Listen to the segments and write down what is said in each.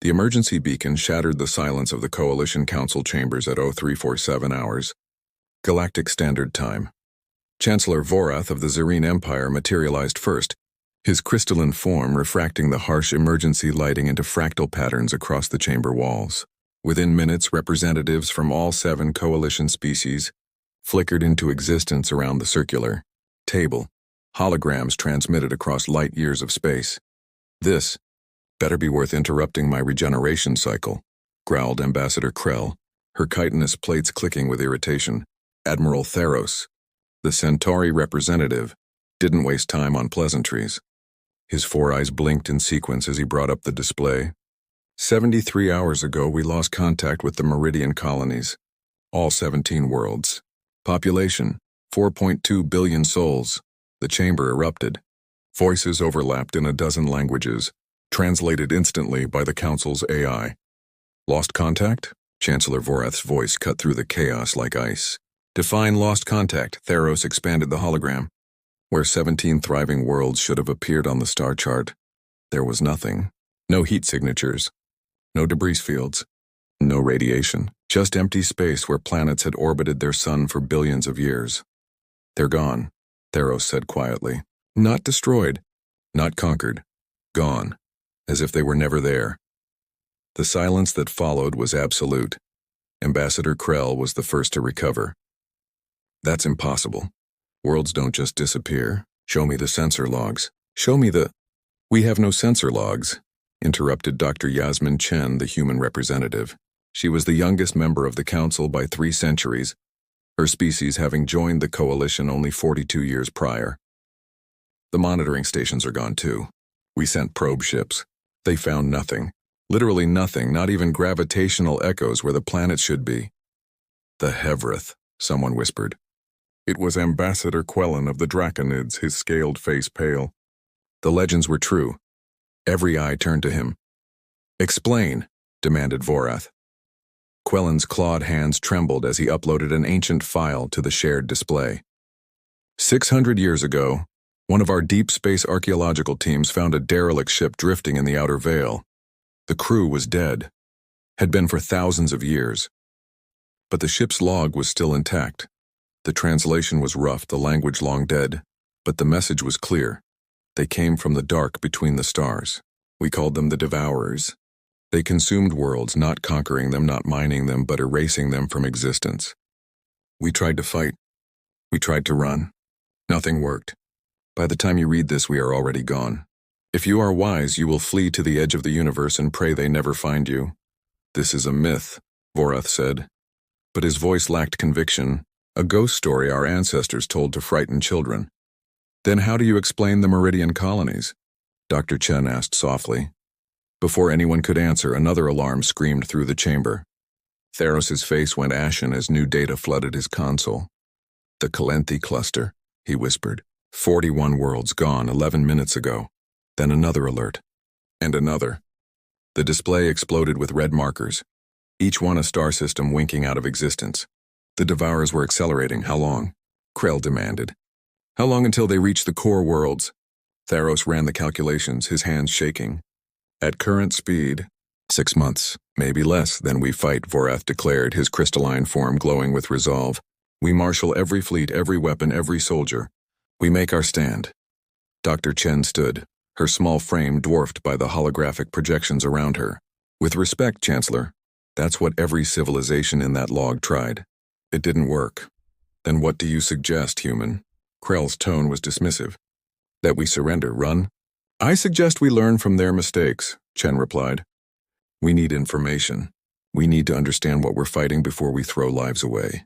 The emergency beacon shattered the silence of the Coalition Council chambers at 0347 hours, Galactic Standard Time. Chancellor Vorath of the Zerine Empire materialized first, his crystalline form refracting the harsh emergency lighting into fractal patterns across the chamber walls. Within minutes, representatives from all 7 Coalition species flickered into existence around the circular table, holograms transmitted across light years of space. This better be worth interrupting my regeneration cycle, growled Ambassador Krell, her chitinous plates clicking with irritation. Admiral Theros, the Centauri representative, didn't waste time on pleasantries. His 4 eyes blinked in sequence as he brought up the display. 73 hours ago, we lost contact with the Meridian colonies, all 17 worlds. Population, 4.2 billion souls. The chamber erupted. Voices overlapped in a dozen languages, translated instantly by the Council's AI. Lost contact? Chancellor Vorath's voice cut through the chaos like ice. Define lost contact, Theros expanded the hologram. Where 17 thriving worlds should have appeared on the star chart, there was nothing. No heat signatures. No debris fields. No radiation. Just empty space where planets had orbited their sun for billions of years. They're gone, Theros said quietly. Not destroyed. Not conquered. Gone. As if they were never there. The silence that followed was absolute. Ambassador Krell was the first to recover. That's impossible. Worlds don't just disappear. Show me the sensor logs. Show me the... We have no sensor logs, interrupted Dr. Yasmin Chen, the human representative. She was the youngest member of the Council by 3 centuries, her species having joined the Coalition only 42 years prior. The monitoring stations are gone too. We sent probe ships. They found nothing. Literally nothing, not even gravitational echoes where the planets should be. The Hevrith, someone whispered. It was Ambassador Quellen of the Draconids, his scaled face pale. The legends were true. Every eye turned to him. Explain, demanded Vorath. Quellen's clawed hands trembled as he uploaded an ancient file to the shared display. 600 years ago, one of our deep space archaeological teams found a derelict ship drifting in the outer veil. The crew was dead, had been for thousands of years. But the ship's log was still intact. The translation was rough, the language long dead, but the message was clear. They came from the dark between the stars. We called them the Devourers. They consumed worlds, not conquering them, not mining them, but erasing them from existence. We tried to fight. We tried to run. Nothing worked. By the time you read this, we are already gone. If you are wise, you will flee to the edge of the universe and pray they never find you. This is a myth, Vorath said. But his voice lacked conviction, a ghost story our ancestors told to frighten children. Then how do you explain the Meridian colonies? Dr. Chen asked softly. Before anyone could answer, another alarm screamed through the chamber. Theros' face went ashen as new data flooded his console. The Kalenthi cluster, he whispered. 41 worlds gone 11 minutes ago. Then another alert. And another. The display exploded with red markers, each one a star system winking out of existence. The Devourers were accelerating. How long? Krell demanded. How long until they reach the core worlds? Theros ran the calculations, his hands shaking. At current speed, 6 months, maybe less, than we fight, Vorath declared, his crystalline form glowing with resolve. We marshal every fleet, every weapon, every soldier. We make our stand. Dr. Chen stood, her small frame dwarfed by the holographic projections around her. With respect, Chancellor, that's what every civilization in that log tried. It didn't work. Then what do you suggest, human? Krell's tone was dismissive. That we surrender, run? I suggest we learn from their mistakes, Chen replied. We need information. We need to understand what we're fighting before we throw lives away.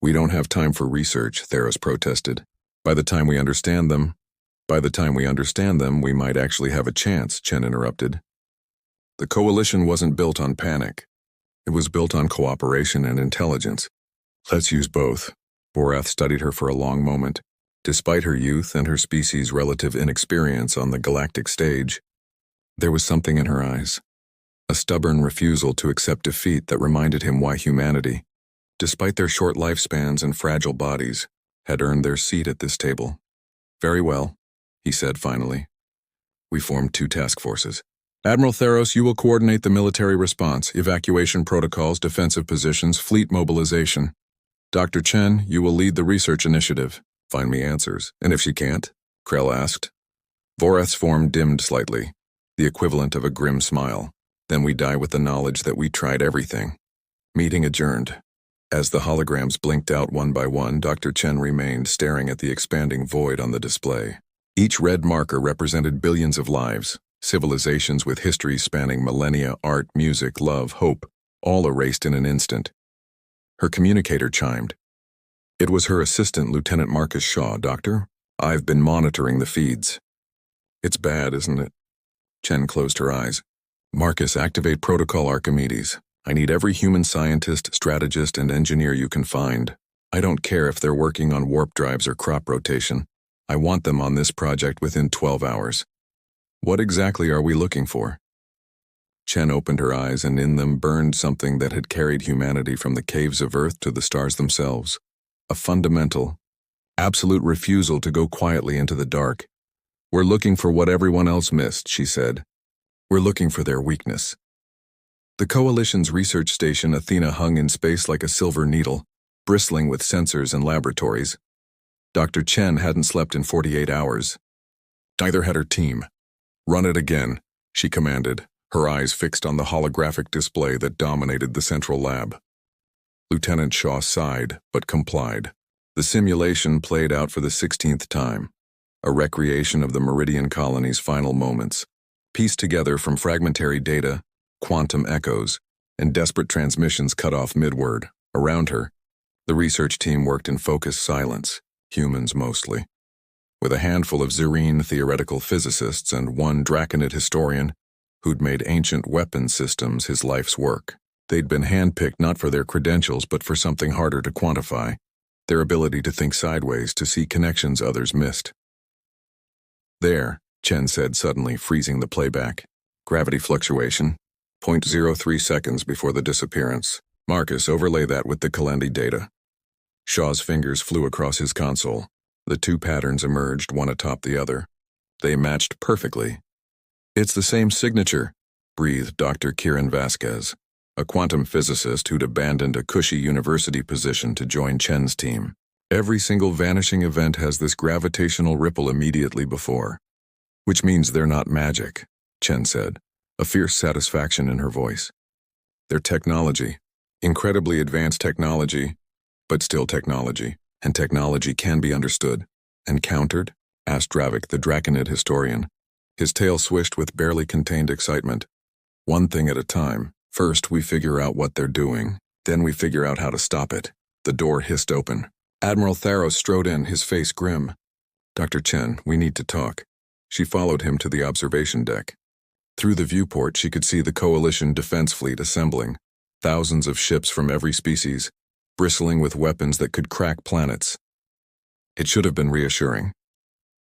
We don't have time for research, Theros protested. By the time we understand them, we might actually have a chance, Chen interrupted. The Coalition wasn't built on panic. It was built on cooperation and intelligence. Let's use both. Vorath studied her for a long moment. Despite her youth and her species' relative inexperience on the galactic stage, there was something in her eyes. A stubborn refusal to accept defeat that reminded him why humanity, despite their short lifespans and fragile bodies, had earned their seat at this table. Very well, he said finally. We formed 2 task forces. Admiral Theros, you will coordinate the military response, evacuation protocols, defensive positions, fleet mobilization. Dr. Chen, you will lead the research initiative. Find me answers. And if she can't? Krell asked. Vorath's form dimmed slightly, the equivalent of a grim smile. Then we die with the knowledge that we tried everything. Meeting adjourned. As the holograms blinked out one by one, Dr. Chen remained staring at the expanding void on the display. Each red marker represented billions of lives, civilizations with histories spanning millennia, art, music, love, hope, all erased in an instant. Her communicator chimed. It was her assistant, Lieutenant Marcus Shaw. Doctor, I've been monitoring the feeds. It's bad, isn't it? Chen closed her eyes. Marcus, activate Protocol Archimedes. I need every human scientist, strategist, and engineer you can find. I don't care if they're working on warp drives or crop rotation. I want them on this project within 12 hours. What exactly are we looking for? Chen opened her eyes, and in them burned something that had carried humanity from the caves of Earth to the stars themselves. A fundamental, absolute refusal to go quietly into the dark. We're looking for what everyone else missed, she said. We're looking for their weakness. The Coalition's research station Athena hung in space like a silver needle, bristling with sensors and laboratories. Dr. Chen hadn't slept in 48 hours. Neither had her team. Run it again, she commanded, her eyes fixed on the holographic display that dominated the central lab. Lieutenant Shaw sighed, but complied. The simulation played out for the 16th time, a recreation of the Meridian colony's final moments, pieced together from fragmentary data, quantum echoes, and desperate transmissions cut off mid-word. Around her, the research team worked in focused silence, humans mostly. With a handful of Zerine theoretical physicists and one Draconid historian who'd made ancient weapon systems his life's work. They'd been handpicked not for their credentials but for something harder to quantify, their ability to think sideways, to see connections others missed. There, Chen said suddenly, freezing the playback. Gravity fluctuation. 0.03 seconds before the disappearance. Marcus, overlay that with the Kalendi data. Shaw's fingers flew across his console. The two patterns emerged, one atop the other. They matched perfectly. It's the same signature, breathed Dr. Kiran Vasquez, a quantum physicist who'd abandoned a cushy university position to join Chen's team. Every single vanishing event has this gravitational ripple immediately before. Which means they're not magic, Chen said, a fierce satisfaction in her voice. They're technology, incredibly advanced technology, but still technology, and technology can be understood. And countered? Asked Dravik, the Draconid historian. His tail swished with barely contained excitement. One thing at a time. First, we figure out what they're doing. Then we figure out how to stop it. The door hissed open. Admiral Theros strode in, his face grim. Dr. Chen, we need to talk. She followed him to the observation deck. Through the viewport, she could see the Coalition defense fleet assembling. Thousands of ships from every species, bristling with weapons that could crack planets. It should have been reassuring.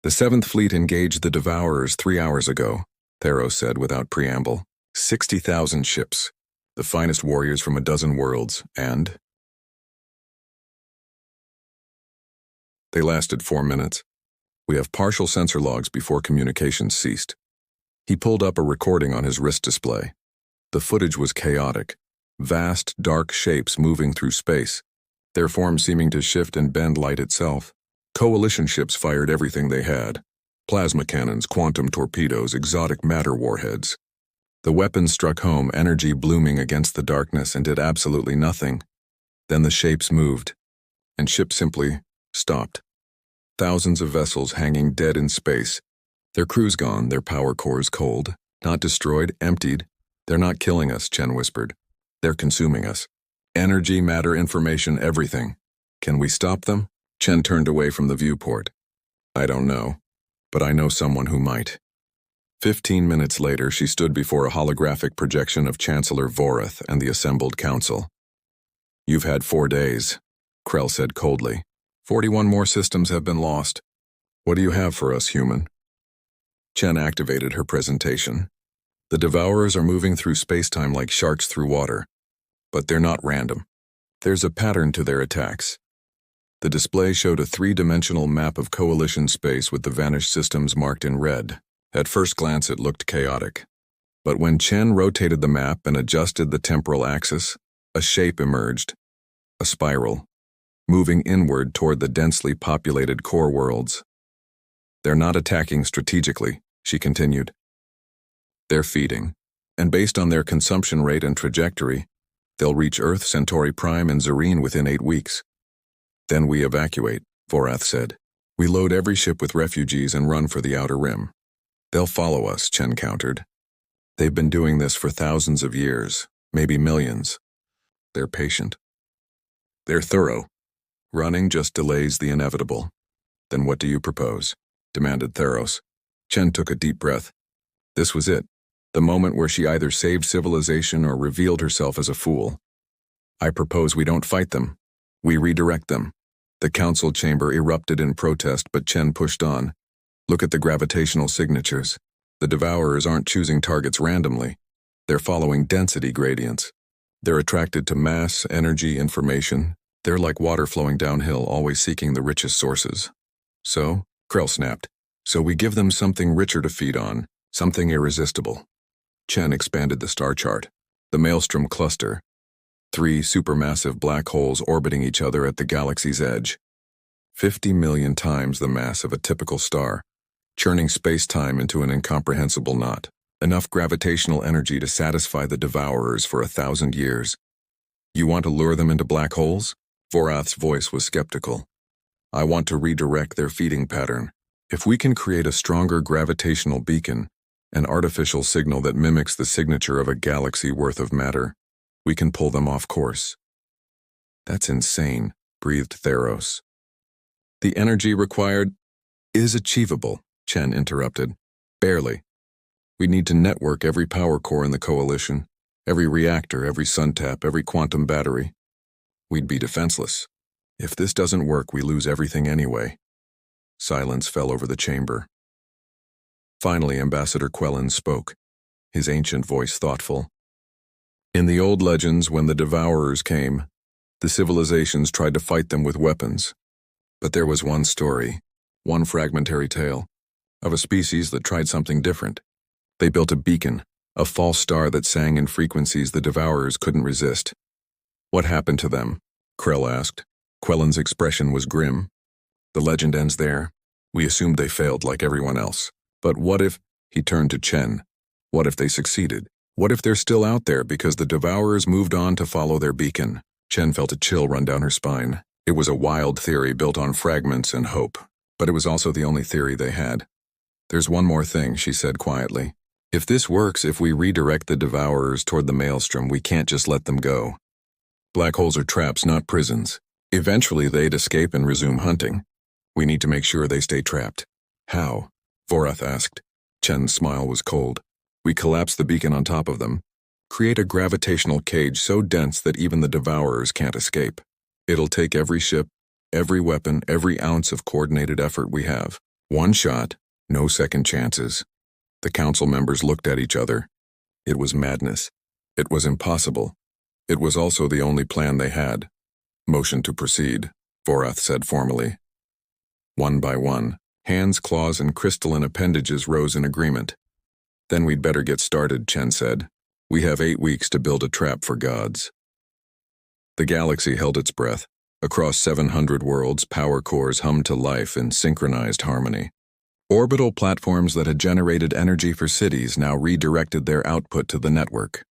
The 7th Fleet engaged the Devourers 3 hours ago, Theros said without preamble. 60,000 ships, the finest warriors from a dozen worlds, and... They lasted 4 minutes. We have partial sensor logs before communications ceased. He pulled up a recording on his wrist display. The footage was chaotic. Vast, dark shapes moving through space, their forms seeming to shift and bend light itself. Coalition ships fired everything they had. Plasma cannons, quantum torpedoes, exotic matter warheads. The weapons struck home, energy blooming against the darkness, and did absolutely nothing. Then the shapes moved, and ships simply stopped. Thousands of vessels hanging dead in space. Their crews gone, their power cores cold. Not destroyed, emptied. They're not killing us, Chen whispered. They're consuming us. Energy, matter, information, everything. Can we stop them? Chen turned away from the viewport. I don't know, but I know someone who might. 15 minutes later, she stood before a holographic projection of Chancellor Vorath and the assembled council. You've had 4 days, Krell said coldly. 41 more systems have been lost. What do you have for us, human? Chen activated her presentation. The Devourers are moving through space-time like sharks through water. But they're not random. There's a pattern to their attacks. The display showed a 3-dimensional map of Coalition space with the vanished systems marked in red. At first glance, it looked chaotic. But when Chen rotated the map and adjusted the temporal axis, a shape emerged, a spiral, moving inward toward the densely populated core worlds. They're not attacking strategically, she continued. They're feeding, and based on their consumption rate and trajectory, they'll reach Earth, Centauri Prime, and Zerine within 8 weeks. Then we evacuate, Vorath said. We load every ship with refugees and run for the Outer Rim. They'll follow us, Chen countered. They've been doing this for thousands of years, maybe millions. They're patient. They're thorough. Running just delays the inevitable. Then what do you propose? Demanded Theros. Chen took a deep breath. This was it, the moment where she either saved civilization or revealed herself as a fool. I propose we don't fight them. We redirect them. The council chamber erupted in protest, but Chen pushed on. Look at the gravitational signatures. The Devourers aren't choosing targets randomly. They're following density gradients. They're attracted to mass, energy, information. They're like water flowing downhill, always seeking the richest sources. So, Krell snapped, so we give them something richer to feed on, something irresistible. Chen expanded the star chart. The Maelstrom cluster. 3 supermassive black holes orbiting each other at the galaxy's edge. 50 million times the mass of a typical star, churning space-time into an incomprehensible knot. Enough gravitational energy to satisfy the Devourers for 1,000 years. You want to lure them into black holes? Vorath's voice was skeptical. I want to redirect their feeding pattern. If we can create a stronger gravitational beacon, an artificial signal that mimics the signature of a galaxy worth of matter, we can pull them off course. That's insane, breathed Theros. The energy required is achievable, Chen interrupted. Barely. We need to network every power core in the coalition, every reactor, every sun tap, every quantum battery. We'd be defenseless. If this doesn't work, we lose everything anyway. Silence fell over the chamber. Finally, Ambassador Quellen spoke, his ancient voice thoughtful. In the old legends, when the Devourers came, the civilizations tried to fight them with weapons. But there was one story, one fragmentary tale, of a species that tried something different. They built a beacon, a false star that sang in frequencies the Devourers couldn't resist. What happened to them? Krell asked. Quellen's expression was grim. The legend ends there. We assumed they failed like everyone else. But what if, he turned to Chen, what if they succeeded? What if they're still out there because the Devourers moved on to follow their beacon? Chen felt a chill run down her spine. It was a wild theory built on fragments and hope, but it was also the only theory they had. There's one more thing, she said quietly. If this works, if we redirect the Devourers toward the Maelstrom, we can't just let them go. Black holes are traps, not prisons. Eventually, they'd escape and resume hunting. We need to make sure they stay trapped. How? Vorath asked. Chen's smile was cold. We collapse the beacon on top of them. Create a gravitational cage so dense that even the Devourers can't escape. It'll take every ship, every weapon, every ounce of coordinated effort we have. One shot, no second chances. The council members looked at each other. It was madness. It was impossible. It was also the only plan they had. Motion to proceed, Vorath said formally. One by one, hands, claws, and crystalline appendages rose in agreement. Then we'd better get started, Chen said. We have 8 weeks to build a trap for gods. The galaxy held its breath. Across 700 worlds, power cores hummed to life in synchronized harmony. Orbital platforms that had generated energy for cities now redirected their output to the network.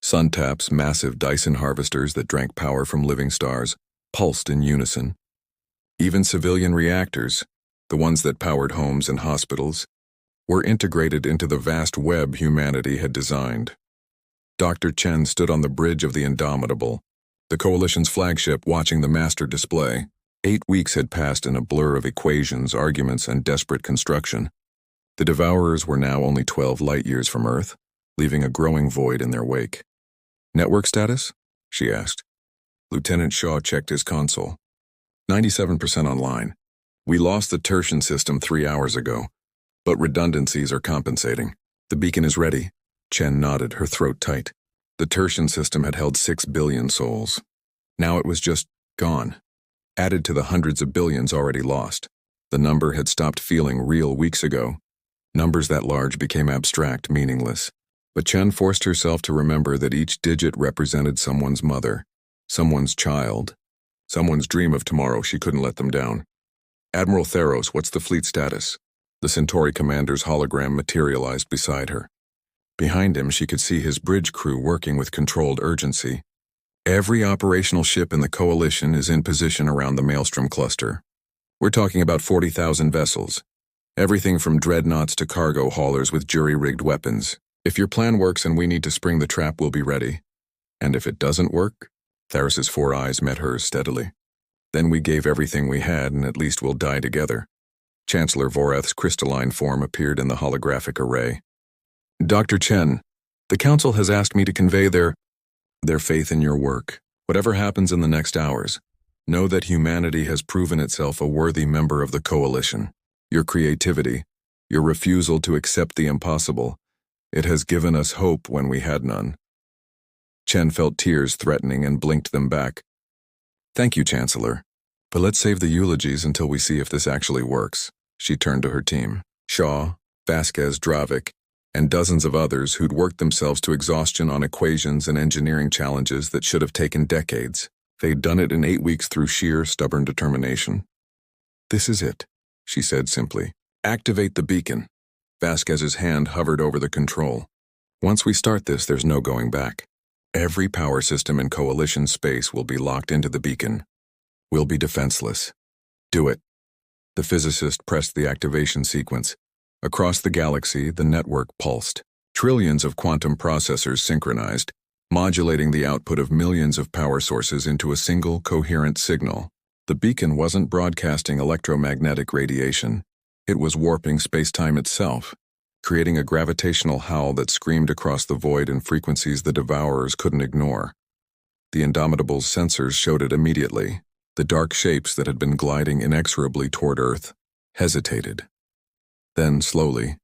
Sun taps, massive Dyson harvesters that drank power from living stars, pulsed in unison. Even civilian reactors, the ones that powered homes and hospitals, were integrated into the vast web humanity had designed. Dr. Chen stood on the bridge of the Indomitable, the Coalition's flagship, watching the master display. 8 weeks had passed in a blur of equations, arguments, and desperate construction. The Devourers were now only 12 light-years from Earth, leaving a growing void in their wake. Network status? She asked. Lieutenant Shaw checked his console. 97% online. We lost the Tertian system 3 hours ago, but redundancies are compensating. The beacon is ready. Chen nodded, her throat tight. The Tertian system had held 6 billion souls. Now it was just gone. Added to the hundreds of billions already lost. The number had stopped feeling real weeks ago. Numbers that large became abstract, meaningless. But Chen forced herself to remember that each digit represented someone's mother, someone's child, someone's dream of tomorrow. She couldn't let them down. Admiral Theros, what's the fleet status? The Centauri commander's hologram materialized beside her. Behind him, she could see his bridge crew working with controlled urgency. Every operational ship in the Coalition is in position around the Maelstrom cluster. We're talking about 40,000 vessels. Everything from dreadnoughts to cargo haulers with jury-rigged weapons. If your plan works and we need to spring the trap, we'll be ready. And if it doesn't work? Theros' 4 eyes met hers steadily. Then we gave everything we had, and at least we'll die together. Chancellor Vorath's crystalline form appeared in the holographic array. Dr. Chen, the Council has asked me to convey their faith in your work. Whatever happens in the next hours, know that humanity has proven itself a worthy member of the Coalition. Your creativity, your refusal to accept the impossible, it has given us hope when we had none. Chen felt tears threatening and blinked them back. Thank you, Chancellor. But let's save the eulogies until we see if this actually works. She turned to her team. Shaw, Vasquez, Dravik, and dozens of others who'd worked themselves to exhaustion on equations and engineering challenges that should have taken decades. They'd done it in 8 weeks through sheer, stubborn determination. This is it, she said simply. Activate the beacon. Vasquez's hand hovered over the control. Once we start this, there's no going back. Every power system in Coalition space will be locked into the beacon. We'll be defenseless. Do it. The physicist pressed the activation sequence. Across the galaxy, the network pulsed. Trillions of quantum processors synchronized, modulating the output of millions of power sources into a single, coherent signal. The beacon wasn't broadcasting electromagnetic radiation. It was warping space-time itself, creating a gravitational howl that screamed across the void in frequencies the Devourers couldn't ignore. The Indomitable's sensors showed it immediately. The dark shapes that had been gliding inexorably toward Earth hesitated. Then, slowly,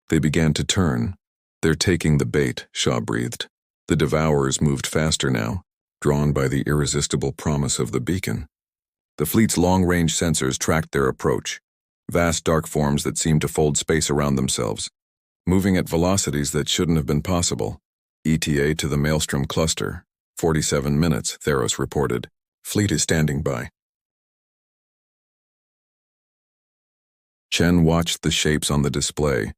they began to turn. They're taking the bait, Shaw breathed. The Devourers moved faster now, drawn by the irresistible promise of the beacon. The fleet's long-range sensors tracked their approach, vast dark forms that seemed to fold space around themselves, moving at velocities that shouldn't have been possible. ETA to the Maelstrom cluster. 47 minutes, Theros reported. Fleet is standing by. Chen watched the shapes on the display,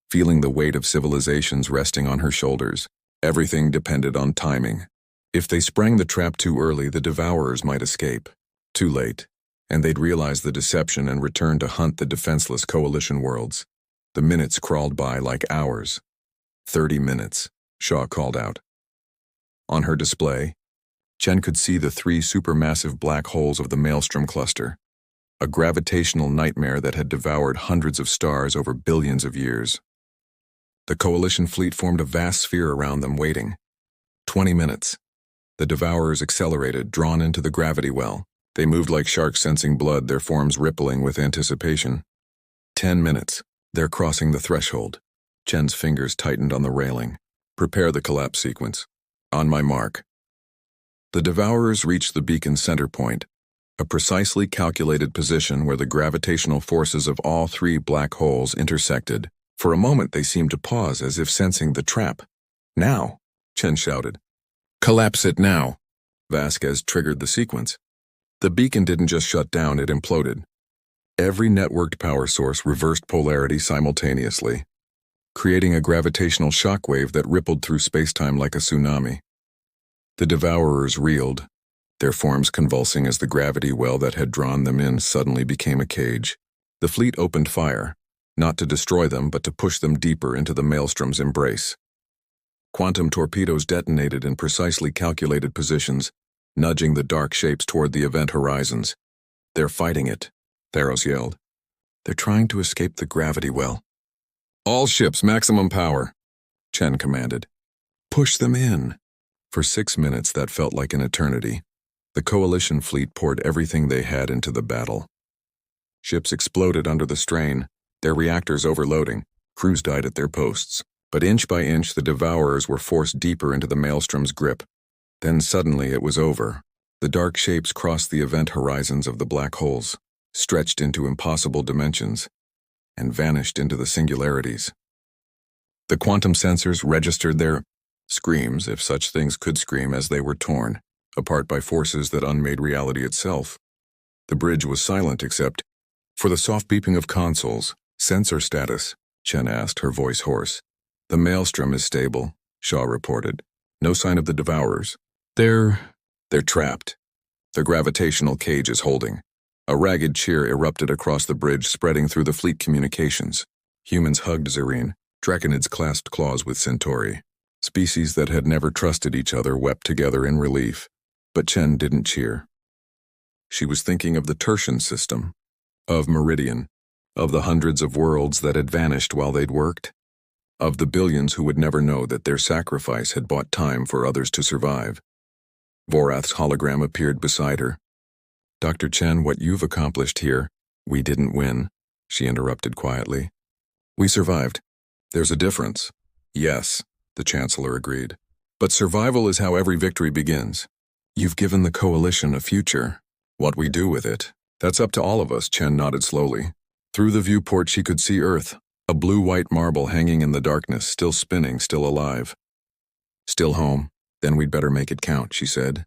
feeling the weight of civilizations resting on her shoulders. Everything depended on timing. If they sprang the trap too early, the Devourers might escape. Too late, and they'd realize the deception and return to hunt the defenseless Coalition worlds. The minutes crawled by like hours. 30 minutes, Shaw called out. On her display, Chen could see the 3 supermassive black holes of the Maelstrom cluster, a gravitational nightmare that had devoured hundreds of stars over billions of years. The Coalition fleet formed a vast sphere around them, waiting. 20 minutes. The Devourers accelerated, drawn into the gravity well. They moved like sharks sensing blood, their forms rippling with anticipation. 10 minutes. They're crossing the threshold. Chen's fingers tightened on the railing. Prepare the collapse sequence. On my mark. The Devourers reached the beacon's center point, a precisely calculated position where the gravitational forces of all 3 black holes intersected. For a moment they seemed to pause as if sensing the trap. Now, Chen shouted. Collapse it now. Vasquez triggered the sequence. The beacon didn't just shut down, it imploded. Every networked power source reversed polarity simultaneously, creating a gravitational shockwave that rippled through spacetime like a tsunami. The Devourers reeled, their forms convulsing as the gravity well that had drawn them in suddenly became a cage. The fleet opened fire, not to destroy them but to push them deeper into the Maelstrom's embrace. Quantum torpedoes detonated in precisely calculated positions, nudging the dark shapes toward the event horizons. They're fighting it, Theros yelled. They're trying to escape the gravity well. All ships, maximum power, Chen commanded. Push them in. For 6 minutes that felt like an eternity. The Coalition fleet poured everything they had into the battle. Ships exploded under the strain, their reactors overloading. Crews died at their posts. But inch by inch the Devourers were forced deeper into the Maelstrom's grip. Then suddenly it was over. The dark shapes crossed the event horizons of the black holes, stretched into impossible dimensions, and vanished into the singularities. The quantum sensors registered their screams, if such things could scream, as they were torn apart by forces that unmade reality itself. The bridge was silent except for the soft beeping of consoles. Sensor status, Chen asked, her voice hoarse. The maelstrom is stable, Shaw reported. No sign of the devourers. They're trapped. The gravitational cage is holding. A ragged cheer erupted across the bridge, spreading through the fleet communications. Humans hugged Zerine. Draconids clasped claws with Centauri. Species that had never trusted each other wept together in relief. But Chen didn't cheer. She was thinking of the Tertian system, of Meridian, of the hundreds of worlds that had vanished while they'd worked, of the billions who would never know that their sacrifice had bought time for others to survive. Vorath's hologram appeared beside her. Dr. Chen, what you've accomplished here, we didn't win, she interrupted quietly. We survived. There's a difference. Yes, the Chancellor agreed. But survival is how every victory begins. You've given the Coalition a future. What we do with it, that's up to all of us, Chen nodded slowly. Through the viewport she could see Earth, a blue-white marble hanging in the darkness, still spinning, still alive. Still home. Then we'd better make it count, she said.